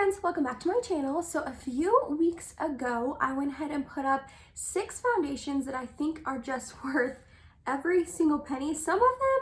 friends, welcome back to my channel. So a few weeks ago, I went ahead and put up 6 foundations that I think are just worth every single penny. Some of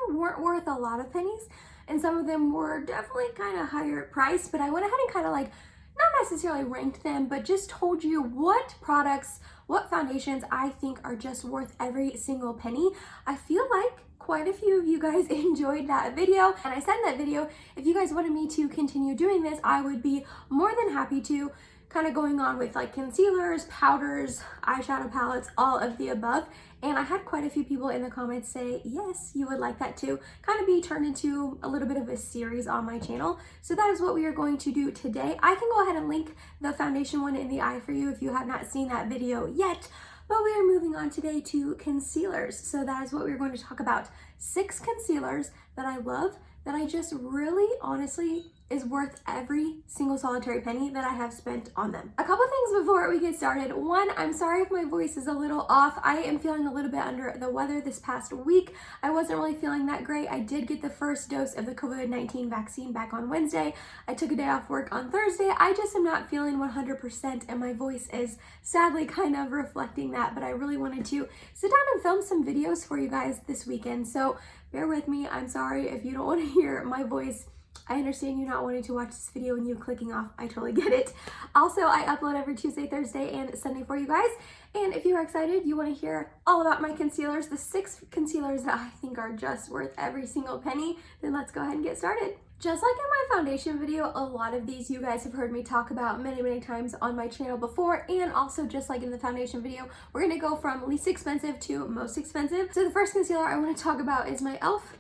them weren't worth a lot of pennies, and some of them were definitely kind of higher price, but I went ahead and kind of like, not necessarily ranked them, but just told you what products, what foundations I think are just worth every single penny. I feel like quite a few of you guys enjoyed that video, and I said in that video, if you guys wanted me to continue doing this, I would be more than happy to, kind of going on with like concealers, powders, eyeshadow palettes, all of the above. And I had quite a few people in the comments say, yes, you would like that to kind of be turned into a little bit of a series on my channel. So that is what we are going to do today. I can go ahead and link the foundation one in the eye for you if you have not seen that video yet. But we are moving on today to concealers. So that is what we're going to talk about. 6 concealers that I love, that I just really honestly is worth every single solitary penny that I have spent on them. A couple things before we get started. One, I'm sorry if my voice is a little off. I am feeling a little bit under the weather this past week. I wasn't really feeling that great. I did get the first dose of the COVID-19 vaccine back on Wednesday. I took a day off work on Thursday. I just am not feeling 100%, and my voice is sadly kind of reflecting that, but I really wanted to sit down and film some videos for you guys this weekend. So bear with me. I'm sorry if you don't want to hear my voice. I understand you not wanting to watch this video and you clicking off. I totally get it. Also, I upload every Tuesday, Thursday, and Sunday for you guys. And if you're excited, you want to hear all about my concealers, the 6 concealers that I think are just worth every single penny, then let's go ahead and get started. Just like in my foundation video, a lot of these you guys have heard me talk about many times on my channel before, and also just like in the foundation video, we're going to go from least expensive to most expensive. So the first concealer I want to talk about is my e.l.f.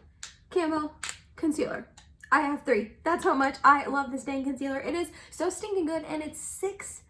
Camo Concealer. I have 3. That's how much I love this dang concealer. It is so stinking good, and it's $6.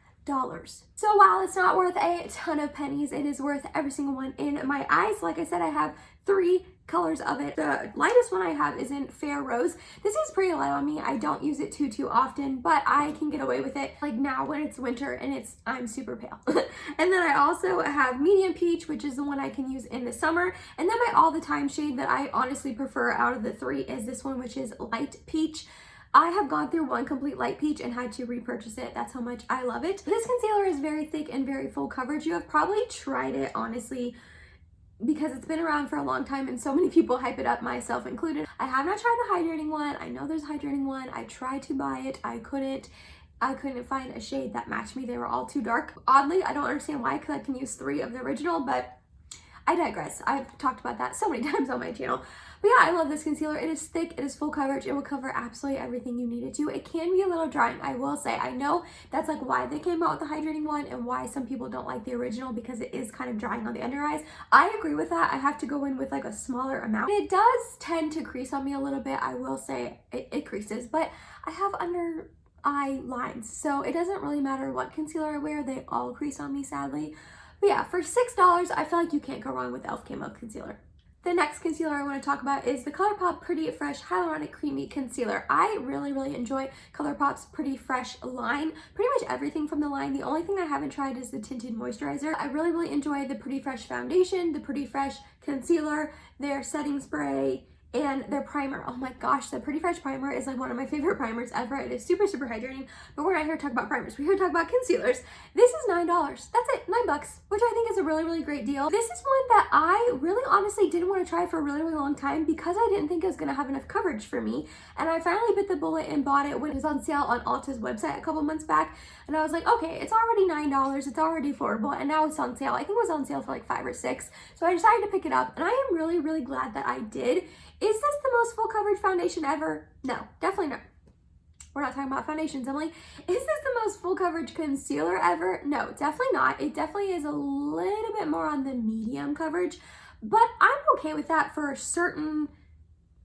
So while it's not worth a ton of pennies, it is worth every single one in my eyes. Like I said, I have 3 colors of it. The lightest one I have is in Fair Rose. This is pretty light on me. I don't use it too often, but I can get away with it like now when it's winter and I'm super pale. And then I also have Medium Peach, which is the one I can use in the summer. And then my all the time shade that I honestly prefer out of the 3 is this one, which is Light Peach. I have gone through one complete light peach and had to repurchase it. That's how much I love it. This concealer is very thick and very full coverage. You have probably tried it, honestly, because it's been around for a long time and so many people hype it up, myself included. I have not tried the hydrating one. I know there's a hydrating one. I tried to buy it. I couldn't find a shade that matched me. They were all too dark. Oddly, I don't understand why, because I can use 3 of the original, but I digress. I've talked about that so many times on my channel. But yeah, I love this concealer. It is thick, it is full coverage, it will cover absolutely everything you need it to. It can be a little drying, I will say. I know that's like why they came out with the hydrating one and why some people don't like the original, because it is kind of drying on the under eyes. I agree with that. I have to go in with like a smaller amount. It does tend to crease on me a little bit. I will say it creases, but I have under eye lines, so it doesn't really matter what concealer I wear. They all crease on me, sadly. But yeah, for $6, I feel like you can't go wrong with e.l.f. Camo Concealer. The next concealer I want to talk about is the ColourPop Pretty Fresh Hyaluronic Creamy Concealer. I really enjoy ColourPop's Pretty Fresh line. Pretty much everything from the line. The only thing I haven't tried is the tinted moisturizer. I really enjoy the Pretty Fresh foundation, the Pretty Fresh concealer, their setting spray, and their primer. Oh my gosh, the Pretty Fresh primer is like one of my favorite primers ever. It is super hydrating, but we're not here to talk about primers. We're here to talk about concealers. This is $9. That's it, $9, which I think is a really great deal. This is one that I really honestly didn't want to try for a really long time because I didn't think it was going to have enough coverage for me. And I finally bit the bullet and bought it when it was on sale on Ulta's website a couple months back. And I was like, okay, it's already $9. It's already affordable. And now it's on sale. I think it was on sale for like $5 or $6. So I decided to pick it up, and I am really glad that I did. Is this the most full coverage foundation ever? No, definitely not. We're not talking about foundations, Emily. Is this the most full coverage concealer ever? No, definitely not. It definitely is a little bit more on the medium coverage, but I'm okay with that for certain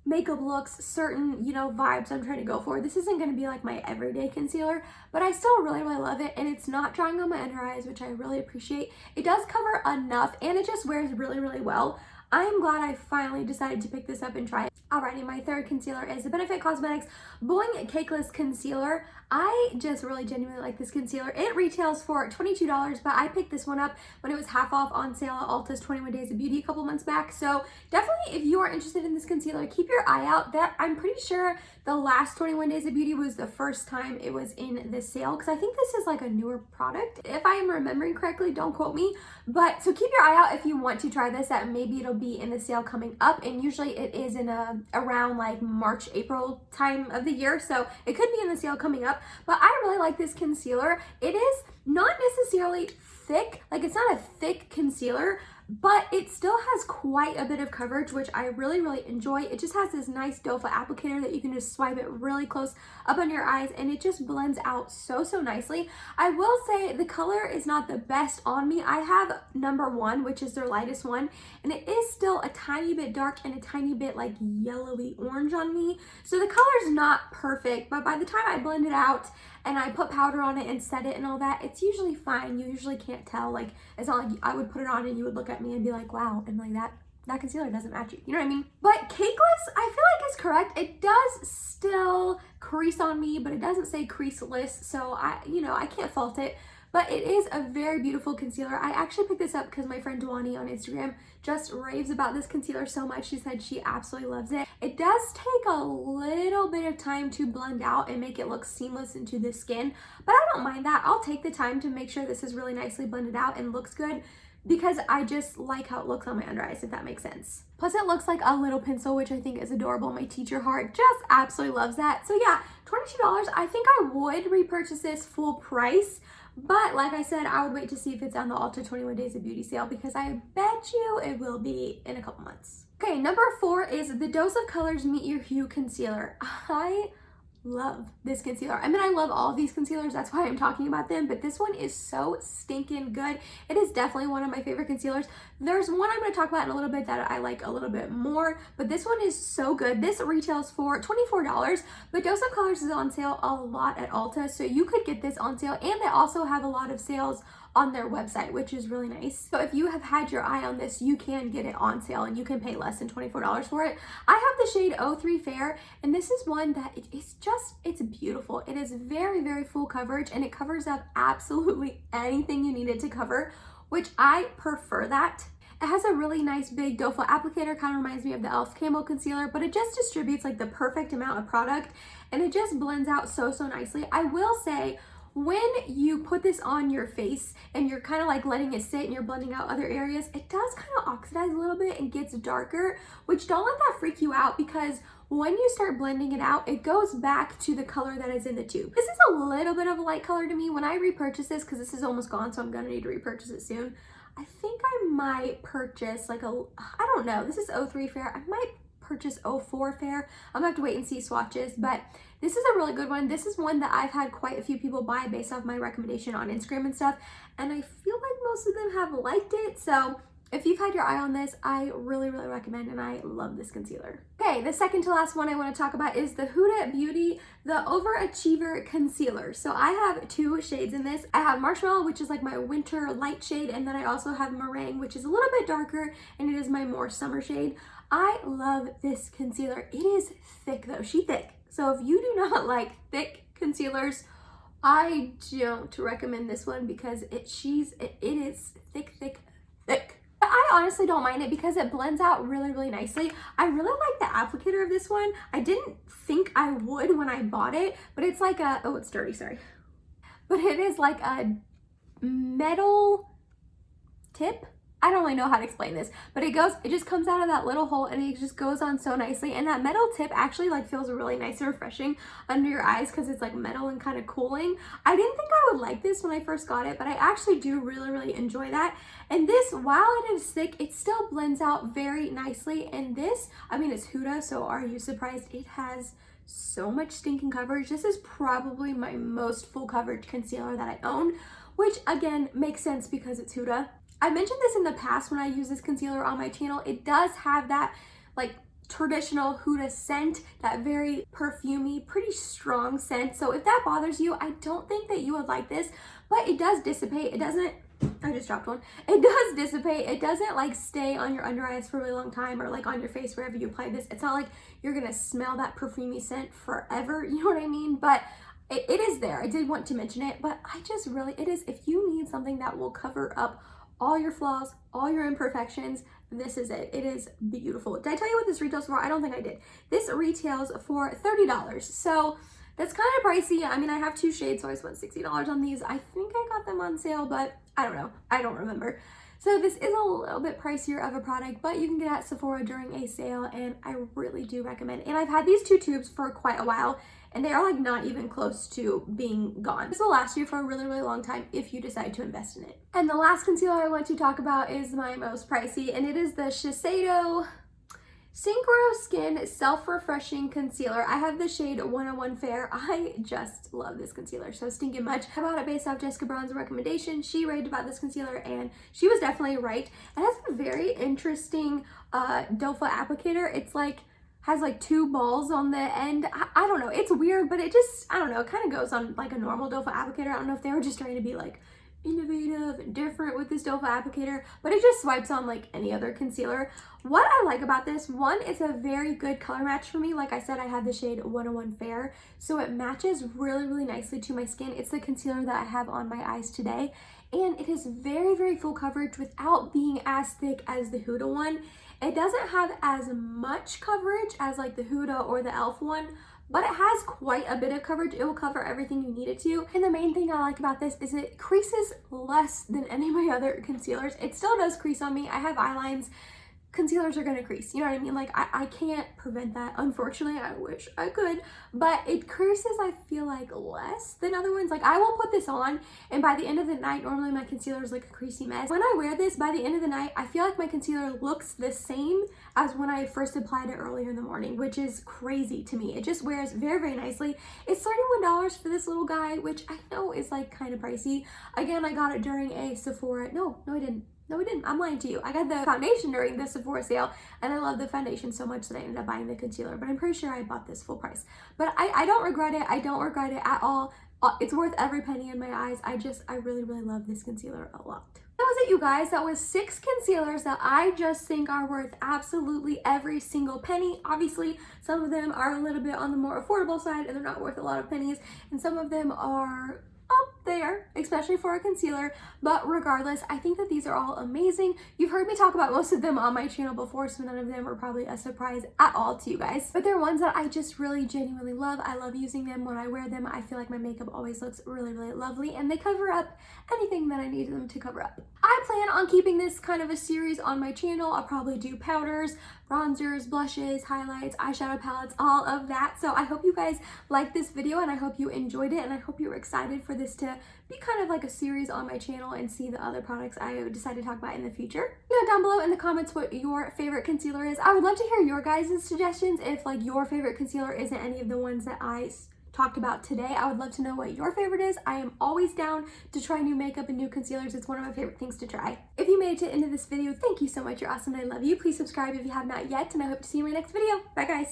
makeup looks, certain, vibes I'm trying to go for. This isn't going to be like my everyday concealer, but I still really love it, and it's not drying on my under eyes, which I really appreciate. It does cover enough, and it just wears really well. I am glad I finally decided to pick this up and try it. Alrighty, my third concealer is the Benefit Cosmetics Boing Cakeless Concealer. I just really genuinely like this concealer. It retails for $22, but I picked this one up when it was half off on sale at Ulta's 21 Days of Beauty a couple months back. So definitely, if you are interested in this concealer, keep your eye out. That I'm pretty sure the last 21 Days of Beauty was the first time it was in this sale, because I think this is like a newer product. If I am remembering correctly, don't quote me. But so keep your eye out if you want to try this, that maybe it'll be in the sale coming up, and usually it is in around like March, April time of the year, so it could be in the sale coming up. But I really like this concealer. It is not necessarily thick, like it's not a thick concealer, but it still has quite a bit of coverage, which I really enjoy. It just has this nice doe foot applicator that you can just swipe it really close up under your eyes, and it just blends out so nicely. I will say the color is not the best on me. I have number 1, which is their lightest one, and it is still a tiny bit dark and a tiny bit like yellowy orange on me. So the color is not perfect, but by the time I blend it out and I put powder on it and set it and all that, it's usually fine. You usually can't tell. Like, it's not like I would put it on and you would look at me and be like, wow, and like that concealer doesn't match you. You know what I mean? But cakeless, I feel like is correct. It does still crease on me, but it doesn't say creaseless, so I can't fault it. But it is a very beautiful concealer. I actually picked this up because my friend Dwani on Instagram just raves about this concealer so much. She said she absolutely loves it. It does take a little bit of time to blend out and make it look seamless into the skin, but I don't mind that. I'll take the time to make sure this is really nicely blended out and looks good, because I just like how it looks on my under eyes, if that makes sense. Plus it looks like a little pencil, which I think is adorable. My teacher heart just absolutely loves that. So yeah, $22. I think I would repurchase this full price, but like I said, I would wait to see if it's on the Ulta 21 Days of Beauty sale, because I bet you it will be in a couple months. Okay, number 4 is the Dose of Colors Meet Your Hue Concealer. I love this concealer. I mean, I love all of these concealers, that's why I'm talking about them, but this one is so stinking good. It is definitely one of my favorite concealers. There's one I'm going to talk about in a little bit that I like a little bit more, but this one is so good. This retails for $24, but Dose of Colors is on sale a lot at Ulta, so you could get this on sale, and they also have a lot of sales on their website, which is really nice. So if you have had your eye on this, you can get it on sale and you can pay less than $24 for it. I have the shade 03 Fair, and this is one that it's beautiful. It is very full coverage, and it covers up absolutely anything you need it to cover, which I prefer that. It has a really nice big doe foot applicator, kind of reminds me of the e.l.f. Camo Concealer, but it just distributes like the perfect amount of product, and it just blends out so nicely. I will say, when you put this on your face and you're kind of like letting it sit and you're blending out other areas, it does kind of oxidize a little bit and gets darker, which don't let that freak you out, because when you start blending it out, it goes back to the color that is in the tube. This is a little bit of a light color to me. When I repurchase this, because this is almost gone, so I'm gonna need to repurchase it soon, I think I might purchase like I don't know, this is 03 Fair. I might purchase 04 Fair. I'm gonna have to wait and see swatches, but this is a really good one. This is one that I've had quite a few people buy based off my recommendation on Instagram and stuff, and I feel like most of them have liked it. So if you've had your eye on this, I really recommend, and I love this concealer. Okay, the second to last one I want to talk about is the Huda Beauty, the Overachiever Concealer. So I have 2 shades in this. I have Marshmallow, which is like my winter light shade, and then I also have Meringue, which is a little bit darker, and it is my more summer shade. I love this concealer. It is thick though, she thick. So if you do not like thick concealers, I don't recommend this one, because it is thick. But I honestly don't mind it because it blends out really nicely. I really like the applicator of this one. I didn't think I would when I bought it, but it's like a, oh, it's dirty, sorry. But it is like a metal tip. I don't really know how to explain this, but it just comes out of that little hole, and it just goes on so nicely. And that metal tip actually like feels really nice and refreshing under your eyes, because it's like metal and kind of cooling. I didn't think I would like this when I first got it, but I actually do really enjoy that. And this, while it is thick, it still blends out very nicely. And this, I mean, it's Huda, so are you surprised? It has so much stinking coverage. This is probably my most full coverage concealer that I own, which again makes sense because it's Huda. I mentioned this in the past when I use this concealer on my channel. It does have that like traditional Huda scent, that very perfumey, pretty strong scent. So if that bothers you, I don't think that you would like this, but it does dissipate. It doesn't, I just dropped one. It does dissipate. It doesn't like stay on your under eyes for a really long time or like on your face wherever you apply this. It's not like you're gonna smell that perfumey scent forever, you know what I mean? But it is there. I did want to mention it, but I just really, it is, if you need something that will cover up all your flaws, all your imperfections, this is it. It is beautiful. Did I tell you what this retails for? I don't think I did. This retails for $30. So that's kind of pricey. I mean, I have two shades, so I spent $60 on these. I think I got them on sale, but I don't know. I don't remember. So this is a little bit pricier of a product, but you can get it at Sephora during a sale, and I really do recommend it. And I've had these two tubes for quite a while, and they are like not even close to being gone. This will last you for a really, really long time if you decide to invest in it. And the last concealer I want to talk about is my most pricey, and it is the Shiseido Synchro Skin Self-Refreshing Concealer. I have the shade 101 Fair. I just love this concealer so stinking much. I bought it based off Jessica Braun's recommendation. She raved about this concealer and she was definitely right. It has a very interesting doe foot applicator. It's like, has like two balls on the end. I don't know, it's weird, but it just, I don't know, it kind of goes on like a normal doe foot applicator. I don't know if they were just trying to be like innovative and different with this doe foot applicator, but it just swipes on like any other concealer. What I like about this, one, it's a very good color match for me. Like I said, I had the shade 101 Fair, so it matches really, really nicely to my skin. It's the concealer that I have on my eyes today, and it is very, very full coverage without being as thick as the Huda one. It doesn't have as much coverage as like the Huda or the e.l.f. one, but it has quite a bit of coverage. It will cover everything you need it to. And the main thing I like about this is it creases less than any of my other concealers. It still does crease on me. I have eye lines. Concealers are gonna crease, you know what I mean? Like I can't prevent that, unfortunately. I wish I could, but it creases, I feel like, less than other ones. Like I will put this on and by the end of the night, normally my concealer is like a creasy mess. When I wear this, by the end of the night, I feel like my concealer looks the same as when I first applied it earlier in the morning, which is crazy to me. It just wears very, very nicely. It's $31 for this little guy, which I know is like kind of pricey. Again, I got it during a Sephora, no I didn't. No, I didn't. I'm lying to you. I got the foundation during the Sephora sale, and I love the foundation so much that I ended up buying the concealer, but I'm pretty sure I bought this full price. But I don't regret it. I don't regret it at all. It's worth every penny in my eyes. I really, really love this concealer a lot. That was it, you guys. That was 6 concealers that I just think are worth absolutely every single penny. Obviously, some of them are a little bit on the more affordable side, and they're not worth a lot of pennies, and some of them are up there, especially for a concealer. But regardless, I think that these are all amazing. You've heard me talk about most of them on my channel before, so none of them are probably a surprise at all to you guys. But they're ones that I just really genuinely love. I love using them. When I wear them, I feel like my makeup always looks really, really lovely, and they cover up anything that I need them to cover up. I plan on keeping this kind of a series on my channel. I'll probably do powders, bronzers, blushes, highlights, eyeshadow palettes, all of that. So I hope you guys liked this video, and I hope you enjoyed it, and I hope you were excited for this to be kind of like a series on my channel and see the other products I decide to talk about in the future. You know down below in the comments what your favorite concealer is. I would love to hear your guys' suggestions. If like your favorite concealer isn't any of the ones that I talked about today, I would love to know what your favorite is. I am always down to try new makeup and new concealers. It's one of my favorite things to try. If you made it to the end of this video, thank you so much. You're awesome and I love you. Please subscribe if you have not yet, and I hope to see you in my next video. Bye guys.